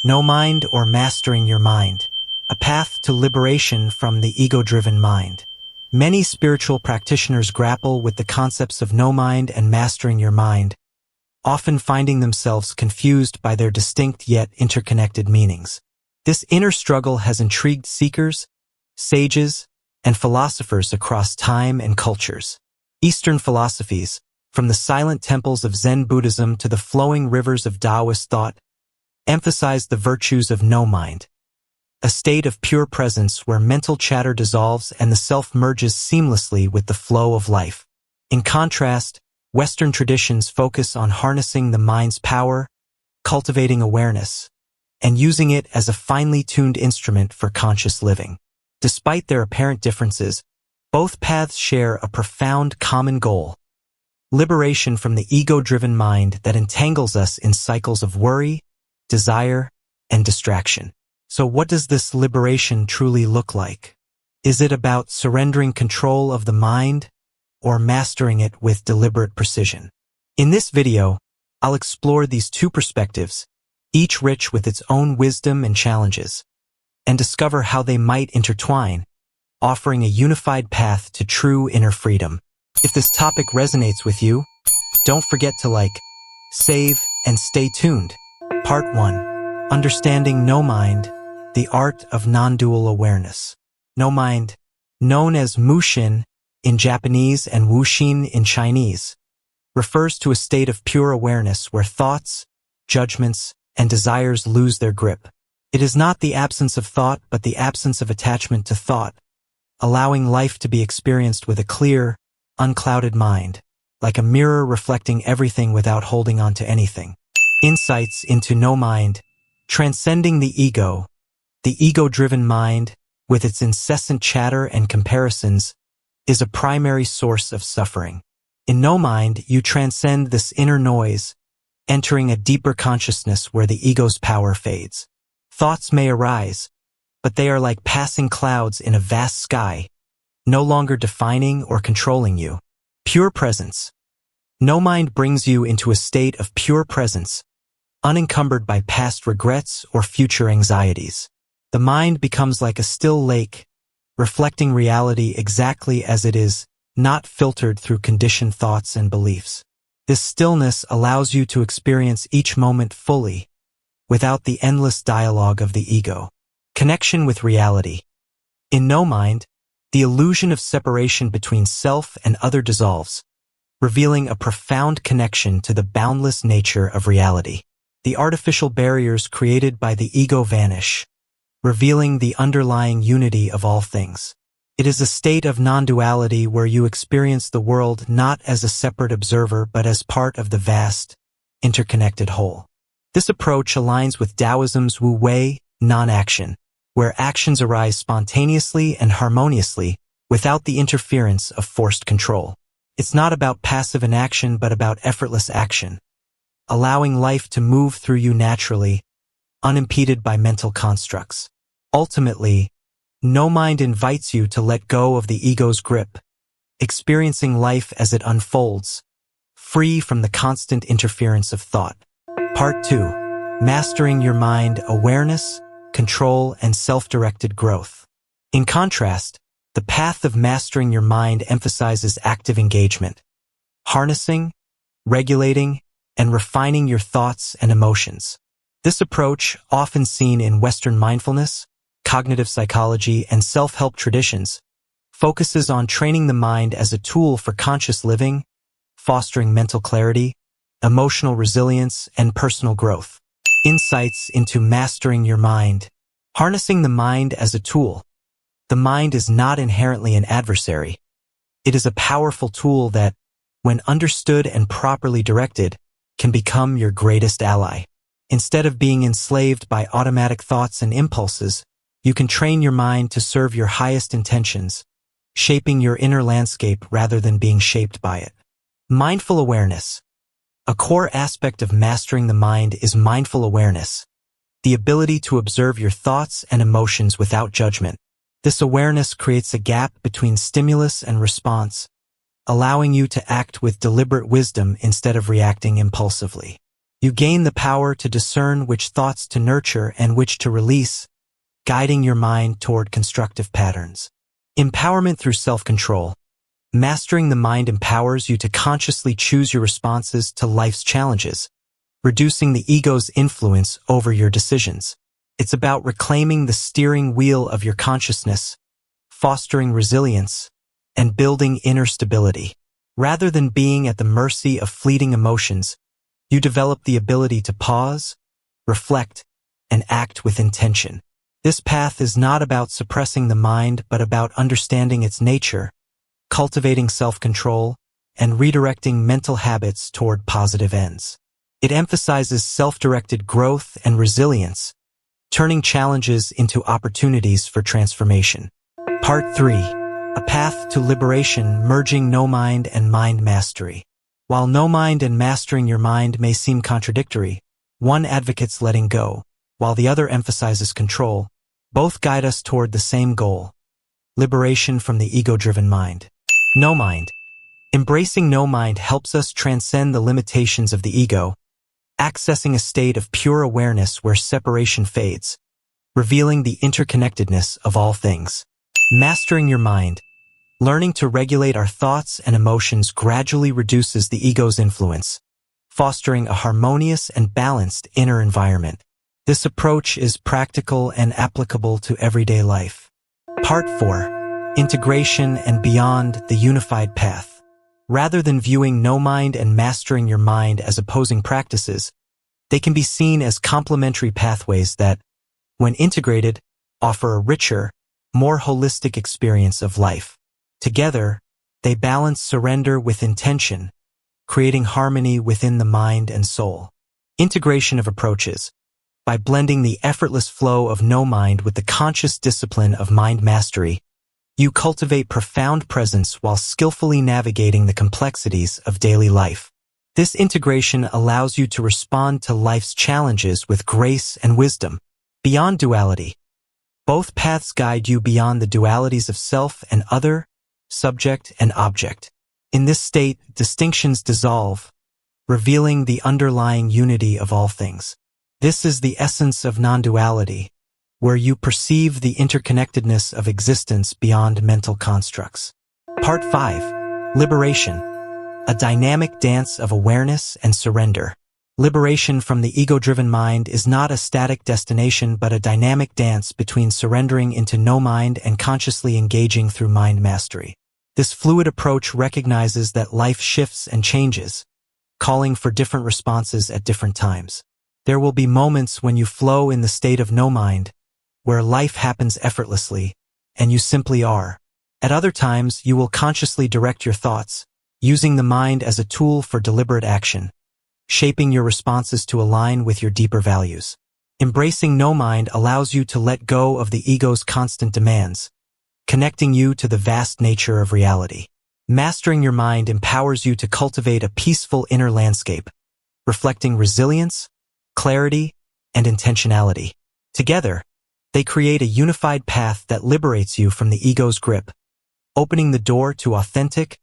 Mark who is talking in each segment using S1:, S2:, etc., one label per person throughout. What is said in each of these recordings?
S1: NoMind, or mastering your mind, a path to liberation from the ego-driven mind. Many spiritual practitioners grapple with the concepts of NoMind and mastering your mind, often finding themselves confused by their distinct yet interconnected meanings. This inner struggle has intrigued seekers, sages, and philosophers across time and cultures. Eastern philosophies, from the silent temples of Zen Buddhism to the flowing rivers of Daoist thought, emphasize the virtues of NoMind, a state of pure presence where mental chatter dissolves and the self merges seamlessly with the flow of life. In contrast, Western traditions focus on harnessing the mind's power, cultivating awareness, and using it as a finely tuned instrument for conscious living. Despite their apparent differences, both paths share a profound common goal: liberation from the ego-driven mind that entangles us in cycles of worry, desire, and distraction. So what does this liberation truly look like? Is it about surrendering control of the mind, or mastering it with deliberate precision? In this video, I'll explore these two perspectives, each rich with its own wisdom and challenges, and discover how they might intertwine, offering a unified path to true inner freedom. If this topic resonates with you, don't forget to like, save, and stay tuned. Part 1. Understanding NoMind, the art of non-dual awareness. NoMind, known as Mushin in Japanese and Wushin in Chinese, refers to a state of pure awareness where thoughts, judgments, and desires lose their grip. It is not the absence of thought, but the absence of attachment to thought, allowing life to be experienced with a clear, unclouded mind, like a mirror reflecting everything without holding on to anything. Insights into NoMind, transcending the ego-driven mind, with its incessant chatter and comparisons, is a primary source of suffering. In NoMind, you transcend this inner noise, entering a deeper consciousness where the ego's power fades. Thoughts may arise, but they are like passing clouds in a vast sky, no longer defining or controlling you. Pure presence. NoMind brings you into a state of pure presence, unencumbered by past regrets or future anxieties. The mind becomes like a still lake, reflecting reality exactly as it is, not filtered through conditioned thoughts and beliefs. This stillness allows you to experience each moment fully, without the endless dialogue of the ego. Connection with reality. In NoMind, the illusion of separation between self and other dissolves, revealing a profound connection to the boundless nature of reality. The artificial barriers created by the ego vanish, revealing the underlying unity of all things. It is a state of non-duality where you experience the world not as a separate observer but as part of the vast, interconnected whole. This approach aligns with Taoism's wu-wei, non-action, where actions arise spontaneously and harmoniously without the interference of forced control. It's not about passive inaction but about effortless action, allowing life to move through you naturally, unimpeded by mental constructs. Ultimately, NoMind invites you to let go of the ego's grip, experiencing life as it unfolds, free from the constant interference of thought. Part 2. Mastering your mind, awareness, control, and self-directed growth. In contrast, the path of mastering your mind emphasizes active engagement, harnessing, regulating, and refining your thoughts and emotions. This approach, often seen in Western mindfulness, cognitive psychology, and self-help traditions, focuses on training the mind as a tool for conscious living, fostering mental clarity, emotional resilience, and personal growth. Insights into mastering your mind. Harnessing the mind as a tool. The mind is not inherently an adversary. It is a powerful tool that, when understood and properly directed, can become your greatest ally. Instead of being enslaved by automatic thoughts and impulses, you can train your mind to serve your highest intentions, shaping your inner landscape rather than being shaped by it. Mindful awareness. A core aspect of mastering the mind is mindful awareness, the ability to observe your thoughts and emotions without judgment. This awareness creates a gap between stimulus and response, allowing you to act with deliberate wisdom instead of reacting impulsively. You gain the power to discern which thoughts to nurture and which to release, guiding your mind toward constructive patterns. Empowerment through self-control. Mastering the mind empowers you to consciously choose your responses to life's challenges, reducing the ego's influence over your decisions. It's about reclaiming the steering wheel of your consciousness, fostering resilience, and building inner stability. Rather than being at the mercy of fleeting emotions, you develop the ability to pause, reflect, and act with intention. This path is not about suppressing the mind but about understanding its nature, cultivating self-control, and redirecting mental habits toward positive ends. It emphasizes self-directed growth and resilience, turning challenges into opportunities for transformation. Part 3. A path to liberation, merging NoMind and mind mastery. While NoMind and mastering your mind may seem contradictory, one advocates letting go, while the other emphasizes control. Both guide us toward the same goal: liberation from the ego-driven mind. NoMind. Embracing NoMind helps us transcend the limitations of the ego, accessing a state of pure awareness where separation fades, revealing the interconnectedness of all things. Mastering your mind. Learning to regulate our thoughts and emotions gradually reduces the ego's influence, fostering a harmonious and balanced inner environment. This approach is practical and applicable to everyday life. Part 4. Integration and beyond, the unified path. Rather than viewing NoMind and mastering your mind as opposing practices, they can be seen as complementary pathways that, when integrated, offer a richer, more holistic experience of life. Together, they balance surrender with intention, creating harmony within the mind and soul. Integration of approaches. By blending the effortless flow of NoMind with the conscious discipline of mind mastery, you cultivate profound presence while skillfully navigating the complexities of daily life. This integration allows you to respond to life's challenges with grace and wisdom. Beyond duality. Both paths guide you beyond the dualities of self and other, subject and object. In this state, distinctions dissolve, revealing the underlying unity of all things. This is the essence of non-duality, where you perceive the interconnectedness of existence beyond mental constructs. Part 5. Liberation. A dynamic dance of awareness and surrender. Liberation from the ego-driven mind is not a static destination but a dynamic dance between surrendering into NoMind and consciously engaging through mind mastery. This fluid approach recognizes that life shifts and changes, calling for different responses at different times. There will be moments when you flow in the state of NoMind, where life happens effortlessly, and you simply are. At other times, you will consciously direct your thoughts, using the mind as a tool for deliberate action, shaping your responses to align with your deeper values. Embracing NoMind allows you to let go of the ego's constant demands, connecting you to the vast nature of reality. Mastering your mind empowers you to cultivate a peaceful inner landscape, reflecting resilience, clarity, and intentionality. Together, they create a unified path that liberates you from the ego's grip, opening the door to authentic,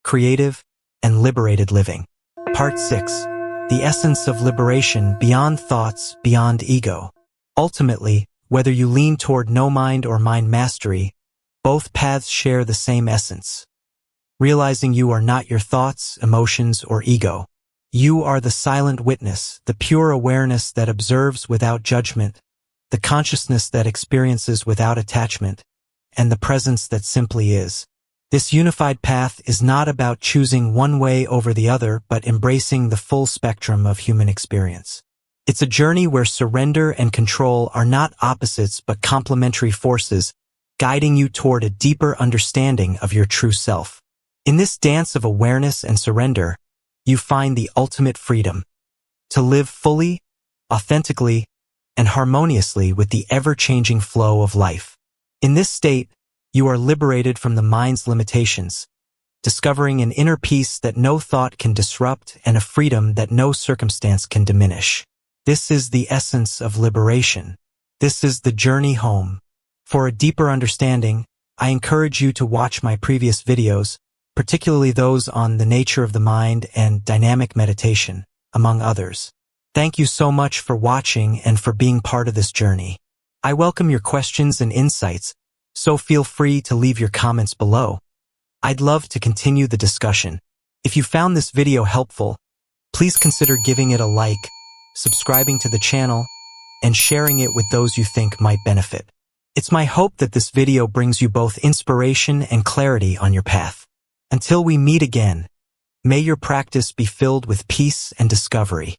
S1: creative, and liberated living. Part 6. The essence of liberation, beyond thoughts, beyond ego. Ultimately, whether you lean toward NoMind or mind mastery, both paths share the same essence. Realizing you are not your thoughts, emotions, or ego. You are the silent witness, the pure awareness that observes without judgment, the consciousness that experiences without attachment, and the presence that simply is. This unified path is not about choosing one way over the other, but embracing the full spectrum of human experience. It's a journey where surrender and control are not opposites but complementary forces, guiding you toward a deeper understanding of your true self. In this dance of awareness and surrender, you find the ultimate freedom to live fully, authentically, and harmoniously with the ever-changing flow of life. In this state, you are liberated from the mind's limitations, discovering an inner peace that no thought can disrupt and a freedom that no circumstance can diminish. This is the essence of liberation. This is the journey home. For a deeper understanding, I encourage you to watch my previous videos, particularly those on the nature of the mind and dynamic meditation, among others. Thank you so much for watching and for being part of this journey. I welcome your questions and insights, so feel free to leave your comments below. I'd love to continue the discussion. If you found this video helpful, please consider giving it a like, subscribing to the channel, and sharing it with those you think might benefit. It's my hope that this video brings you both inspiration and clarity on your path. Until we meet again, may your practice be filled with peace and discovery.